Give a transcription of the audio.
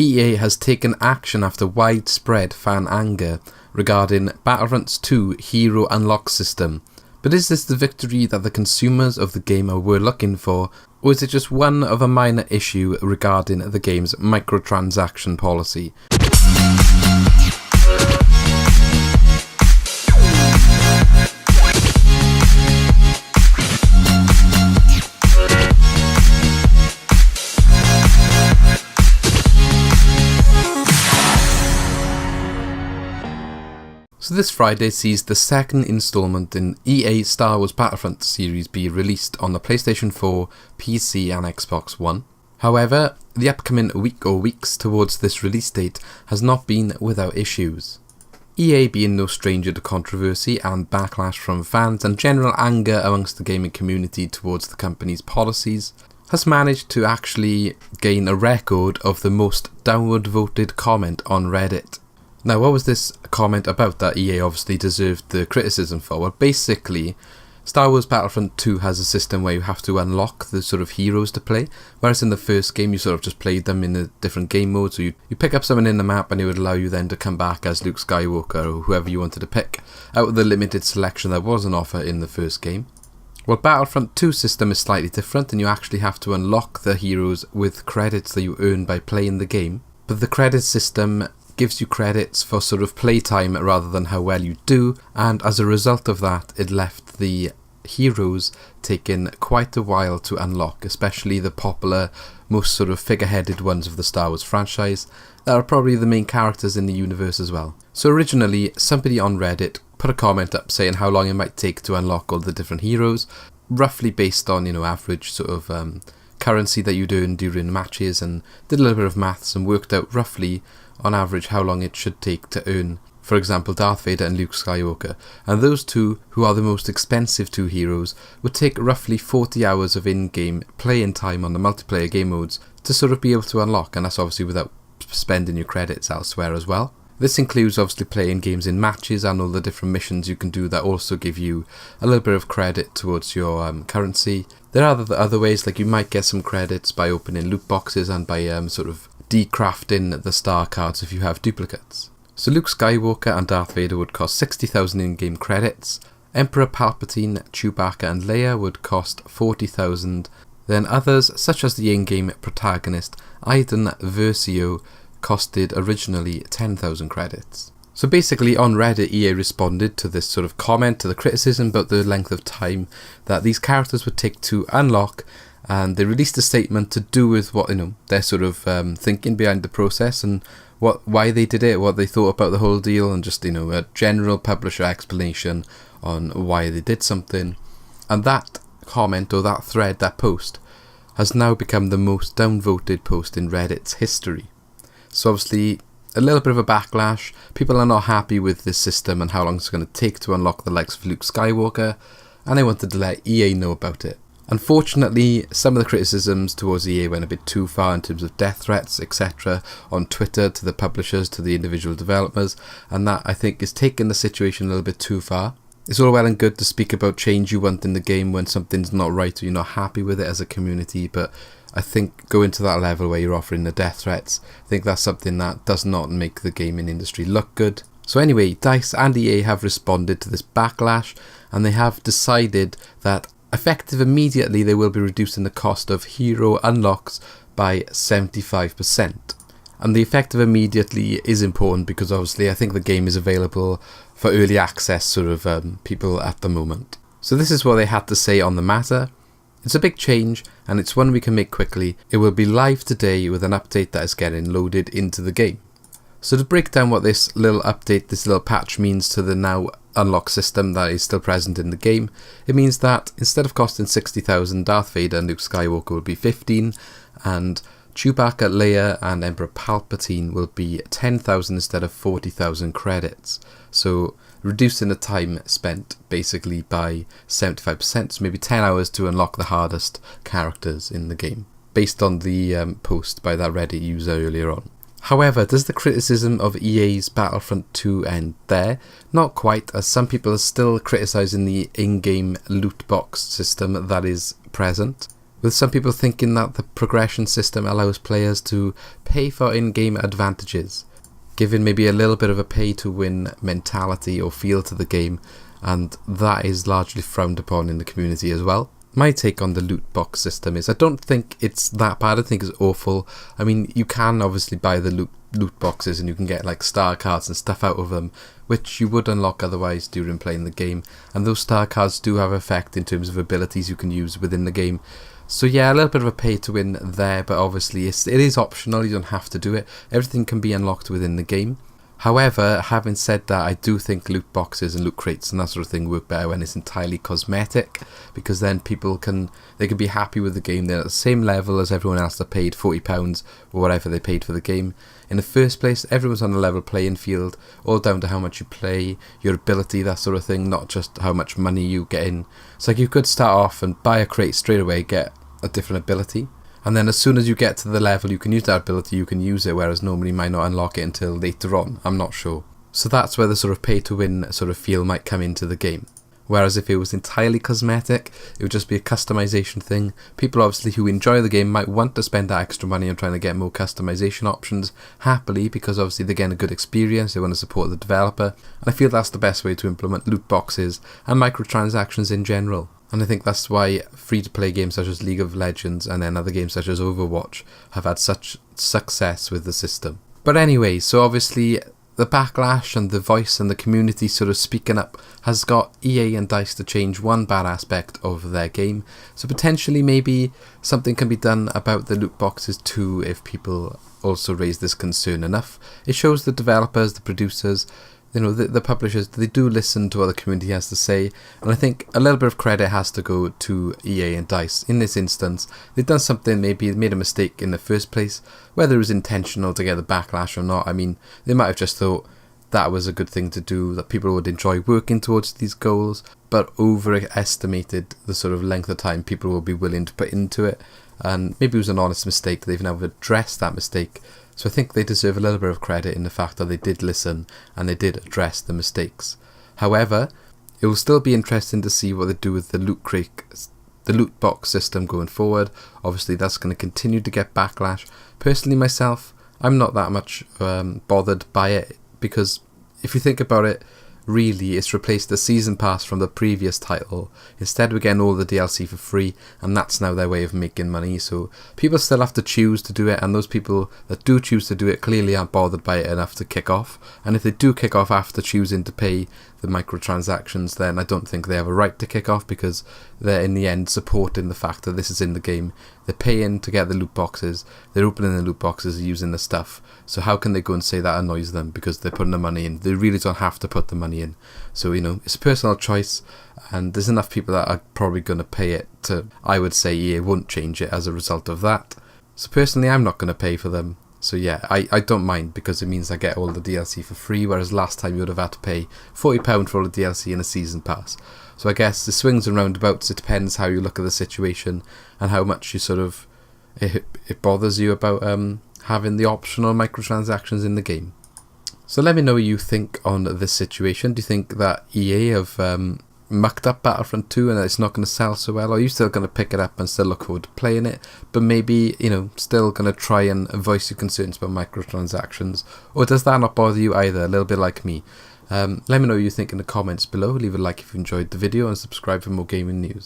EA has taken action after widespread fan anger regarding Battlefront's 2 Hero Unlock system. But is this the victory that the consumers of the game were looking for, or is it just one of a minor issue regarding the game's microtransaction policy? So this Friday sees the second installment in EA's Star Wars Battlefront series be released on the PlayStation 4, PC and Xbox One. However, the upcoming week or weeks towards this release date has not been without issues. EA, being no stranger to controversy and backlash from fans and general anger amongst the gaming community towards the company's policies, has managed to actually gain a record of the most downward voted comment on Reddit. Now, what was this comment about that EA obviously deserved the criticism for? Well, basically, Star Wars Battlefront 2 has a system where you have to unlock the sort of heroes to play, whereas in the first game you sort of just played them in a different game mode, so you pick up someone in the map and it would allow you then to come back as Luke Skywalker or whoever you wanted to pick out of the limited selection that was on offer in the first game. Well, Battlefront 2 system is slightly different, and you actually have to unlock the heroes with credits that you earn by playing the game, but the credit system gives you credits for sort of playtime rather than how well you do, and as a result of that it left the heroes taking quite a while to unlock, especially the popular, most sort of figure-headed ones of the Star Wars franchise that are probably the main characters in the universe as well. So originally somebody on Reddit put a comment up saying how long it might take to unlock all the different heroes, roughly based on, average sort of currency that you'd earn during matches, and did a little bit of maths and worked out roughly on average how long it should take to earn, for example, Darth Vader and Luke Skywalker. And those two, who are the most expensive two heroes, would take roughly 40 hours of in-game playing time on the multiplayer game modes to sort of be able to unlock, and that's obviously without spending your credits elsewhere as well. This includes obviously playing games in matches and all the different missions you can do that also give you a little bit of credit towards your currency. There are other ways, like you might get some credits by opening loot boxes and by sort of decrafting the star cards if you have duplicates. So Luke Skywalker and Darth Vader would cost 60,000 in-game credits, Emperor Palpatine, Chewbacca and Leia would cost 40,000, then others such as the in-game protagonist Iden Versio costed originally 10,000 credits. So basically on Reddit, EA responded to this sort of comment, to the criticism about the length of time that these characters would take to unlock, and they released a statement to do with what their sort of thinking behind the process and why they did it, what they thought about the whole deal, and just a general publisher explanation on why they did something. And that comment, or that thread, that post, has now become the most downvoted post in Reddit's history. So obviously a little bit of a backlash. People are not happy with this system and how long it's going to take to unlock the likes of Luke Skywalker, and they wanted to let EA know about it. Unfortunately, some of the criticisms towards EA went a bit too far in terms of death threats, etc. on Twitter to the publishers, to the individual developers, and that I think is taking the situation a little bit too far. It's all well and good to speak about change you want in the game when something's not right or you're not happy with it as a community, but I think going to that level where you're offering the death threats, I think that's something that does not make the gaming industry look good. So anyway, DICE and EA have responded to this backlash, and they have decided that effective immediately they will be reducing the cost of hero unlocks by 75%. And the effective immediately is important because obviously I think the game is available for early access sort of people at the moment. So this is what they had to say on the matter. It's a big change, and it's one we can make quickly. It will be live today with an update that is getting loaded into the game. So to break down what this little update, this little patch means to the now unlock system that is still present in the game, it means that instead of costing 60,000, Darth Vader and Luke Skywalker will be 15, and Chewbacca, Leia and Emperor Palpatine will be 10,000 instead of 40,000 credits. So reducing the time spent basically by 75%, so maybe 10 hours to unlock the hardest characters in the game, based on the post by that Reddit user earlier on. However, does the criticism of EA's Battlefront 2 end there? Not quite, as some people are still criticising the in-game loot box system that is present. with some people thinking that the progression system allows players to pay for in-game advantages, giving maybe a little bit of a pay-to-win mentality or feel to the game, and that is largely frowned upon in the community as well. My take on the loot box system is I don't think it's that bad. I think it's awful. I mean, you can obviously buy the loot boxes and you can get like star cards and stuff out of them, which you would unlock otherwise during playing the game, and those star cards do have effect in terms of abilities you can use within the game. So yeah, a little bit of a pay to win there, but obviously it is optional. You don't have to do it. Everything can be unlocked within the game. However, having said that, I do think loot boxes and loot crates and that sort of thing work better when it's entirely cosmetic, because then people can be happy with the game. They're at the same level as everyone else that paid £40 or whatever they paid for the game. In the first place, everyone's on a level playing field, all down to how much you play, your ability, that sort of thing, not just how much money you get in. It's like you could start off and buy a crate straight away, get a different ability, and then as soon as you get to the level you can use that ability, you can use it, whereas normally you might not unlock it until later on. I'm not sure. So that's where the sort of pay to win sort of feel might come into the game. Whereas if it was entirely cosmetic, it would just be a customization thing. People obviously who enjoy the game might want to spend that extra money on trying to get more customization options happily, because obviously they're getting a good experience, they want to support the developer, and I feel that's the best way to implement loot boxes and microtransactions in general. And I think that's why free-to-play games such as League of Legends and then other games such as Overwatch have had such success with the system. But anyway, so obviously the backlash and the voice and the community sort of speaking up has got EA and DICE to change one bad aspect of their game. So potentially maybe something can be done about the loot boxes too if people also raise this concern enough. It shows the developers, the producers, the publishers, they do listen to what the community has to say, and I think a little bit of credit has to go to EA and DICE. In this instance, they've done something, maybe made a mistake in the first place, whether it was intentional to get the backlash or not. I mean, they might have just thought that was a good thing to do, that people would enjoy working towards these goals, but overestimated the sort of length of time people will be willing to put into it, and maybe it was an honest mistake. They've now addressed that mistake. So I think they deserve a little bit of credit in the fact that they did listen and they did address the mistakes. However, it will still be interesting to see what they do with the loot box system going forward. Obviously, that's going to continue to get backlash. Personally, myself, I'm not that much bothered by it, because if you think about it, really it's replaced the season pass from the previous title. Instead we're getting all the DLC for free, and that's now their way of making money. So people still have to choose to do it, and those people that do choose to do it clearly aren't bothered by it enough to kick off. And if they do kick off after choosing to pay the microtransactions, then I don't think they have a right to kick off, because they're in the end supporting the fact that this is in the game. They're paying to get the loot boxes, they're opening the loot boxes, using the stuff. So how can they go and say that annoys them because they're putting the money in? They really don't have to put the money in. So, it's a personal choice, and there's enough people that are probably going to pay it to, I would say EA won't change it as a result of that. So personally, I'm not going to pay for them. So yeah, I don't mind, because it means I get all the DLC for free, whereas last time you would have had to pay £40 for all the DLC and a season pass. So I guess the swings and roundabouts, it depends how you look at the situation and how much you sort of it bothers you about having the optional microtransactions in the game. So let me know what you think on this situation. Do you think that EA have mucked up Battlefront 2 and it's not going to sell so well, or are you still going to pick it up and still look forward to playing it, but maybe, still going to try and voice your concerns about microtransactions? Or does that not bother you either, a little bit like me? Let me know what you think in the comments below. Leave a like if you enjoyed the video and subscribe for more gaming news.